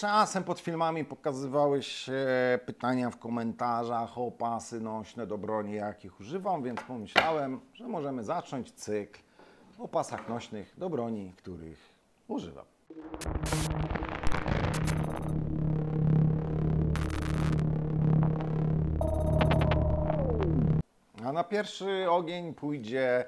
Czasem pod filmami pokazywały się pytania w komentarzach o pasy nośne do broni, jakich używam, więc pomyślałem, że możemy zacząć cykl o pasach nośnych do broni, których używam. A na pierwszy ogień pójdzie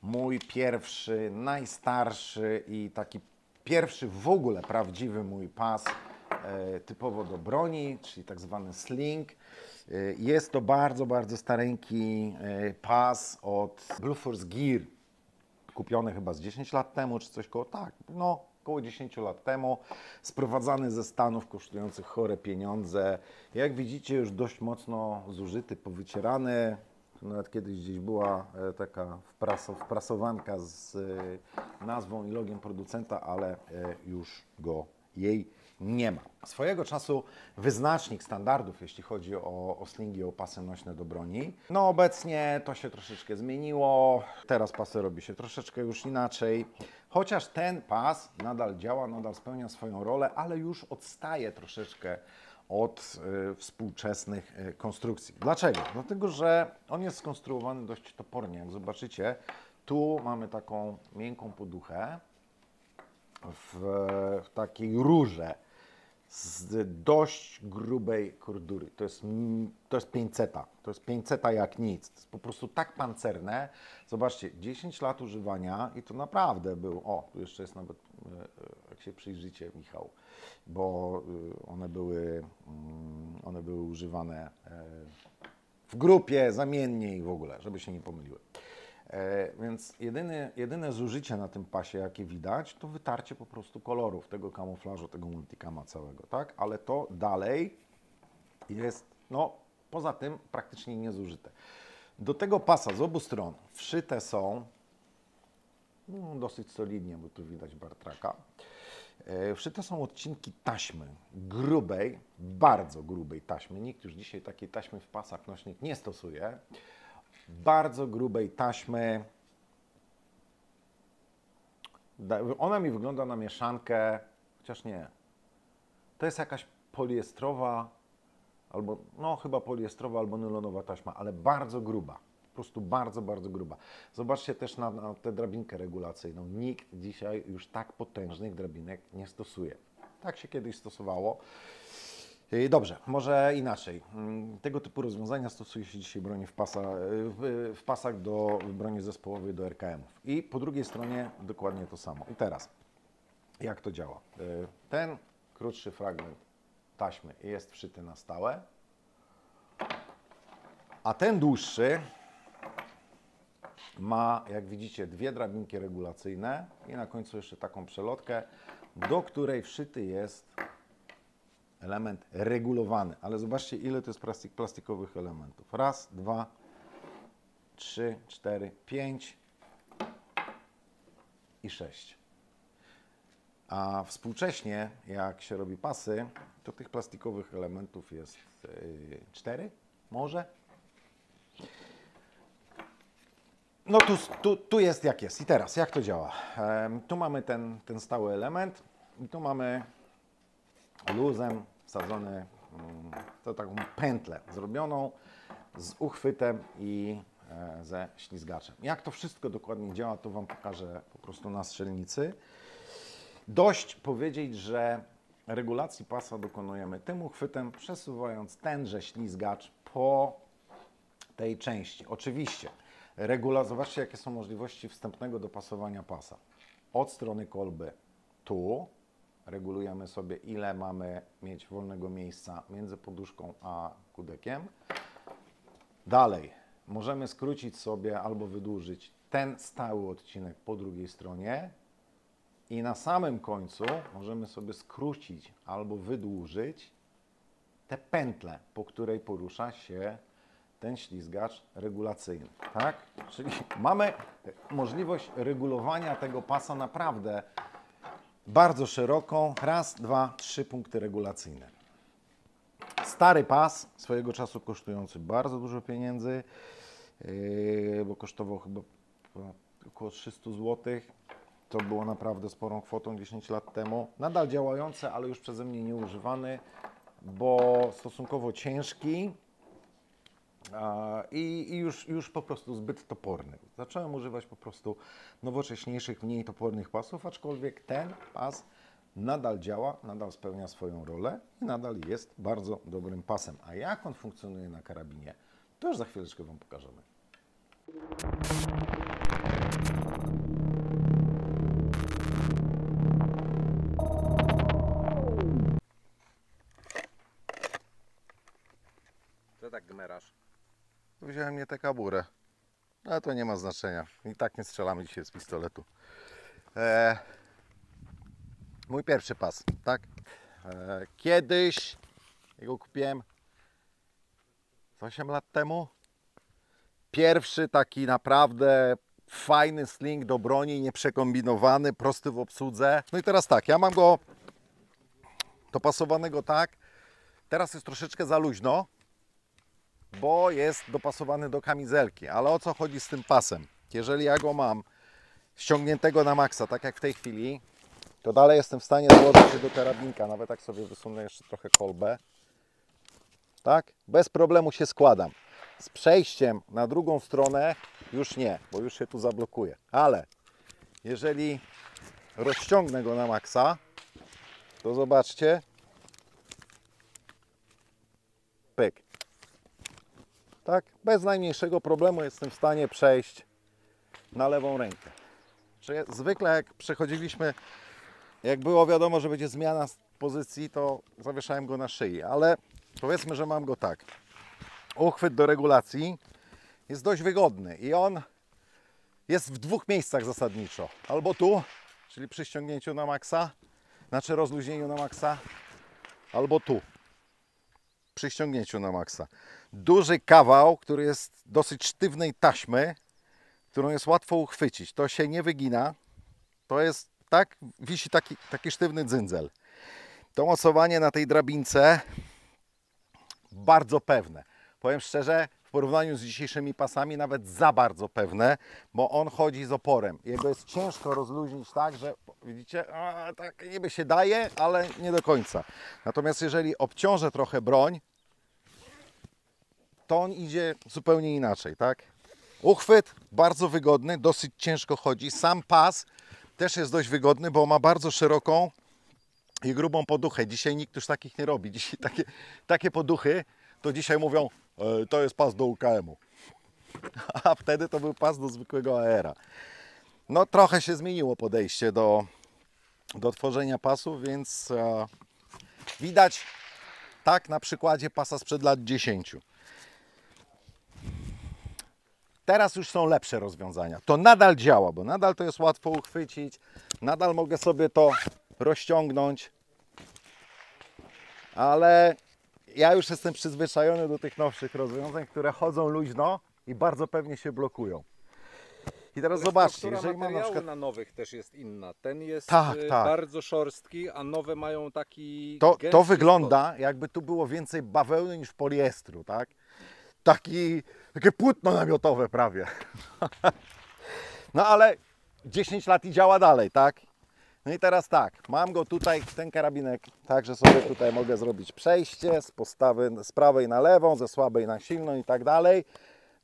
mój pierwszy, najstarszy i taki pierwszy w ogóle prawdziwy mój pas typowo do broni, czyli tak zwany sling. Jest to bardzo, bardzo stareńki pas od Blue Force Gear, kupiony chyba z 10 lat temu, czy coś koło, tak, no około 10 lat temu, sprowadzany ze Stanów, kosztujących chore pieniądze. Jak widzicie, już dość mocno zużyty, powycierany. Nawet kiedyś gdzieś była taka wprasowanka z nazwą i logiem producenta, ale już jej nie ma. Swojego czasu wyznacznik standardów, jeśli chodzi o slingi, o pasy nośne do broni. No obecnie to się troszeczkę zmieniło. Teraz pasy robi się troszeczkę już inaczej. Chociaż ten pas nadal działa, nadal spełnia swoją rolę, ale już odstaje troszeczkę od współczesnych konstrukcji. Dlaczego? Dlatego, że on jest skonstruowany dość topornie. Jak zobaczycie, tu mamy taką miękką poduchę w takiej rurze z dość grubej kordury. To jest 500. To jest 500 jak nic. To jest po prostu tak pancerne. Zobaczcie, 10 lat używania i to naprawdę był... O, tu jeszcze jest nawet, jak się przyjrzycie, Michał, bo one były używane w grupie, zamiennie i w ogóle, żeby się nie pomyliły. Więc jedyne zużycie na tym pasie, jakie widać, to wytarcie po prostu kolorów, tego kamuflażu, tego multicama całego, tak? Ale to dalej jest, no poza tym praktycznie niezużyte. Do tego pasa z obu stron wszyte są, no, dosyć solidnie, bo tu widać bartraka, wszyte są odcinki taśmy, grubej, bardzo grubej taśmy. Nikt już dzisiaj takiej taśmy w pasach nośnych nie stosuje. Bardzo grubej taśmy. Ona mi wygląda na mieszankę, chociaż nie. To jest jakaś poliestrowa, albo, no chyba poliestrowa albo nylonowa taśma, ale bardzo gruba. Po prostu bardzo, bardzo gruba. Zobaczcie też na tę drabinkę regulacyjną. Nikt dzisiaj już tak potężnych drabinek nie stosuje. Tak się kiedyś stosowało. Dobrze, może inaczej. Tego typu rozwiązania stosuje się dzisiaj broni w pasach do broni zespołowej, do RKM-ów. I po drugiej stronie dokładnie to samo. I teraz, jak to działa? Ten krótszy fragment taśmy jest wszyty na stałe, a ten dłuższy ma, jak widzicie, dwie drabinki regulacyjne i na końcu jeszcze taką przelotkę, do której wszyty jest element regulowany. Ale zobaczcie, ile to jest plastikowych elementów. Raz, dwa, trzy, cztery, pięć i 6. A współcześnie, jak się robi pasy, to tych plastikowych elementów jest 4 może. No tu jest jak jest. I teraz, jak to działa? Tu mamy ten stały element i tu mamy luzem wsadzony to taką pętlę zrobioną z uchwytem i ze ślizgaczem. Jak to wszystko dokładnie działa, to Wam pokażę po prostu na strzelnicy. Dość powiedzieć, że regulacji pasa dokonujemy tym uchwytem, przesuwając tenże ślizgacz po tej części. Oczywiście, zobaczcie, jakie są możliwości wstępnego dopasowania pasa. Od strony kolby tu regulujemy sobie, ile mamy mieć wolnego miejsca między poduszką a kudekiem. Dalej możemy skrócić sobie albo wydłużyć ten stały odcinek po drugiej stronie i na samym końcu możemy sobie skrócić albo wydłużyć tę pętlę, po której porusza się ten ślizgacz regulacyjny. Tak? Czyli mamy możliwość regulowania tego pasa naprawdę bardzo szeroką. Raz, dwa, 3 punkty regulacyjne. Stary pas, swojego czasu kosztujący bardzo dużo pieniędzy, bo kosztował chyba około 300 zł. To było naprawdę sporą kwotą 10 lat temu. Nadal działające, ale już przeze mnie nieużywany, bo stosunkowo ciężki i już po prostu zbyt toporny. Zacząłem używać po prostu nowocześniejszych, mniej topornych pasów, aczkolwiek ten pas nadal działa, nadal spełnia swoją rolę i nadal jest bardzo dobrym pasem. A jak on funkcjonuje na karabinie, to już za chwileczkę Wam pokażemy. Co tak gmerasz? Wziąłem nie tę kaburę, ale to nie ma znaczenia. I tak nie strzelamy dzisiaj z pistoletu. Mój pierwszy pas, tak? Kiedyś jego kupiłem 8 lat temu. Pierwszy taki naprawdę fajny sling do broni, nieprzekombinowany, prosty w obsłudze. No i teraz tak, ja mam go dopasowanego tak. Teraz jest troszeczkę za luźno, bo jest dopasowany do kamizelki. Ale o co chodzi z tym pasem? Jeżeli ja go mam ściągniętego na maksa, tak jak w tej chwili, to dalej jestem w stanie dołożyć się do karabinka, nawet jak sobie wysunę jeszcze trochę kolbę. Tak? Bez problemu się składam. Z przejściem na drugą stronę już nie, bo już się tu zablokuje. Ale jeżeli rozciągnę go na maksa, to zobaczcie. Pyk. Tak? Bez najmniejszego problemu jestem w stanie przejść na lewą rękę. Zwykle jak przechodziliśmy, jak było wiadomo, że będzie zmiana pozycji, to zawieszałem go na szyi, ale powiedzmy, że mam go tak. Uchwyt do regulacji jest dość wygodny i on jest w dwóch miejscach zasadniczo. Albo tu, czyli przy ściągnięciu na maksa, znaczy rozluźnieniu na maksa, albo tu, przy ściągnięciu na maksa. Duży kawał, który jest dosyć sztywnej taśmy, którą jest łatwo uchwycić. To się nie wygina. To jest tak, wisi taki sztywny dzyndzel. To mocowanie na tej drabince bardzo pewne. Powiem szczerze, w porównaniu z dzisiejszymi pasami nawet za bardzo pewne, bo on chodzi z oporem. Jego jest ciężko rozluźnić tak, że widzicie, tak niby się daje, ale nie do końca. Natomiast jeżeli obciążę trochę broń, to on idzie zupełnie inaczej, tak? Uchwyt bardzo wygodny, dosyć ciężko chodzi. Sam pas też jest dość wygodny, bo ma bardzo szeroką i grubą poduchę. Dzisiaj nikt już takich nie robi. Dzisiaj takie poduchy to dzisiaj mówią, to jest pas do UKM-u. A wtedy to był pas do zwykłego AR-a. No trochę się zmieniło podejście do tworzenia pasów, więc widać tak na przykładzie pasa sprzed lat 10. Teraz już są lepsze rozwiązania. To nadal działa, bo nadal to jest łatwo uchwycić, nadal mogę sobie to rozciągnąć, ale ja już jestem przyzwyczajony do tych nowszych rozwiązań, które chodzą luźno i bardzo pewnie się blokują. I teraz zobaczcie, jeżeli mam na przykład... na nowych też jest inna. Ten jest Tak. bardzo szorstki, a nowe mają taki To gęstszy wygląda, jakby tu było więcej bawełny niż poliestru, tak? Takie płótno namiotowe prawie. No ale 10 lat i działa dalej, tak? No i teraz tak, mam go tutaj, ten karabinek, tak, że sobie tutaj mogę zrobić przejście z postawy z prawej na lewą, ze słabej na silną i tak dalej.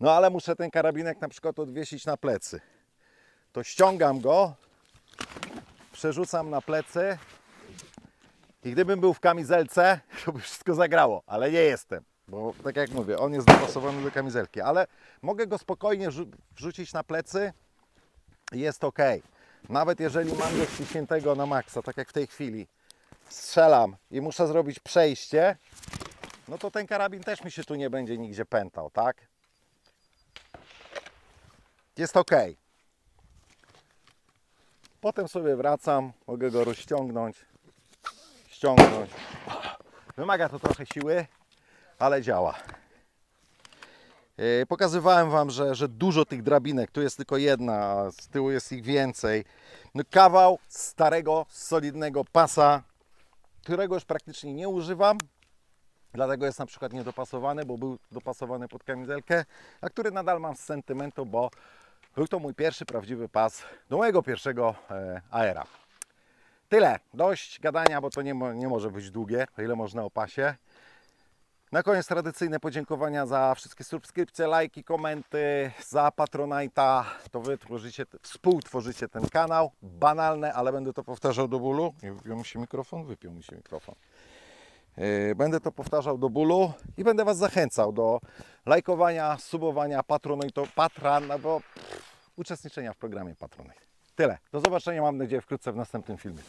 No ale muszę ten karabinek na przykład odwiesić na plecy. To ściągam go, przerzucam na plecy i gdybym był w kamizelce, to by wszystko zagrało, ale nie jestem. Bo tak jak mówię, on jest dopasowany do kamizelki, ale mogę go spokojnie wrzucić na plecy i jest ok. Nawet jeżeli mam go ściśniętego na maksa, tak jak w tej chwili, strzelam i muszę zrobić przejście, no to ten karabin też mi się tu nie będzie nigdzie pętał, tak? Jest ok. Potem sobie wracam, mogę go rozciągnąć, ściągnąć. Wymaga to trochę siły, ale działa. Pokazywałem Wam, że dużo tych drabinek, tu jest tylko jedna, a z tyłu jest ich więcej. No, kawał starego, solidnego pasa, którego już praktycznie nie używam, dlatego jest na przykład niedopasowany, bo był dopasowany pod kamizelkę, a który nadal mam z sentymentu, bo Był to mój pierwszy prawdziwy pas do mojego pierwszego aera. Tyle. Dość gadania, bo to nie może być długie, o ile można o pasie. Na koniec tradycyjne podziękowania za wszystkie subskrypcje, lajki, komenty, za Patronite'a. To Wy współtworzycie ten kanał. Banalne, ale będę to powtarzał do bólu. Nie wypiął mi się mikrofon? Wypiął mi się mikrofon. Będę to powtarzał do bólu i będę Was zachęcał do lajkowania, subowania, bo uczestniczenia w programie Patronite. Tyle. Do zobaczenia, mam nadzieję, wkrótce w następnym filmie.